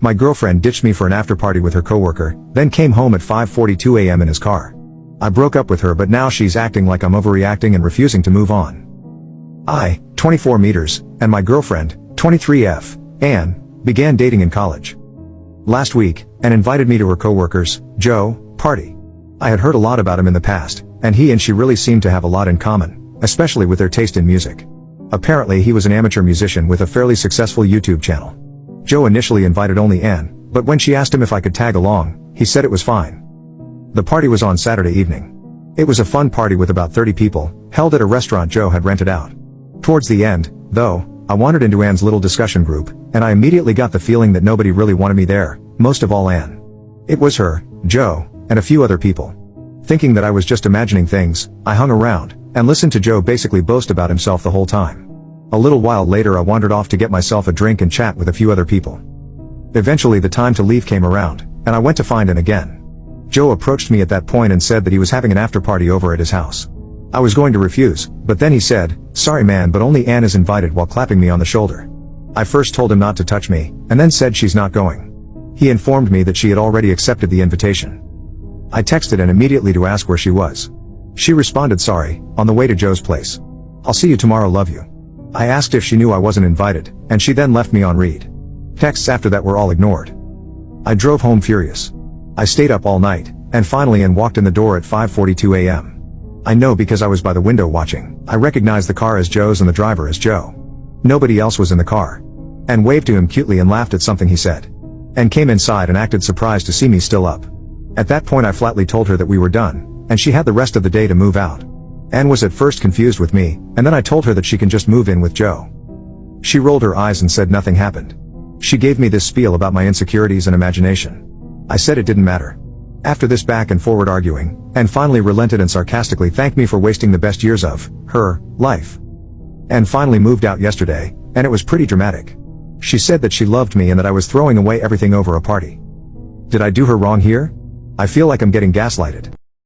My girlfriend ditched me for an after-party with her coworker, then came home at 5:42 a.m. in his car. I broke up with her, but now she's acting like I'm overreacting and refusing to move on. I, 24 meters, and my girlfriend, 23F, Anne, began dating in college last week, and invited me to her coworker's, Joe, party. I had heard a lot about him in the past, and he and she really seemed to have a lot in common, especially with their taste in music. Apparently he was an amateur musician with a fairly successful YouTube channel. Joe initially invited only Anne, but when she asked him if I could tag along, he said it was fine. The party was on Saturday evening. It was a fun party with about 30 people, held at a restaurant Joe had rented out. Towards the end, though, I wandered into Anne's little discussion group, and I immediately got the feeling that nobody really wanted me there, most of all Anne. It was her, Joe, and a few other people. Thinking that I was just imagining things, I hung around, and listened to Joe basically boast about himself the whole time. A little while later I wandered off to get myself a drink and chat with a few other people. Eventually the time to leave came around, and I went to find Anne again. Joe approached me at that point and said that he was having an after-party over at his house. I was going to refuse, but then he said, "Sorry man, but only Anne is invited," while clapping me on the shoulder. I first told him not to touch me, and then said she's not going. He informed me that she had already accepted the invitation. I texted Anne immediately to ask where she was. She responded, "Sorry, on the way to Joe's place. I'll see you tomorrow, love you." I asked if she knew I wasn't invited, and she then left me on read. Texts after that were all ignored. I drove home furious. I stayed up all night, and finally Anne walked in the door at 5:42 a.m. I know because I was by the window watching. I recognized the car as Joe's and the driver as Joe. Nobody else was in the car. Anne waved to him cutely and laughed at something he said. Anne came inside and acted surprised to see me still up. At that point I flatly told her that we were done, and she had the rest of the day to move out. Anne was at first confused with me, and then I told her that she can just move in with Joe. She rolled her eyes and said nothing happened. She gave me this spiel about my insecurities and imagination. I said it didn't matter. After this back and forward arguing, Anne finally relented and sarcastically thanked me for wasting the best years of her life. Anne finally moved out yesterday, and it was pretty dramatic. She said that she loved me and that I was throwing away everything over a party. Did I do her wrong here? I feel like I'm getting gaslighted.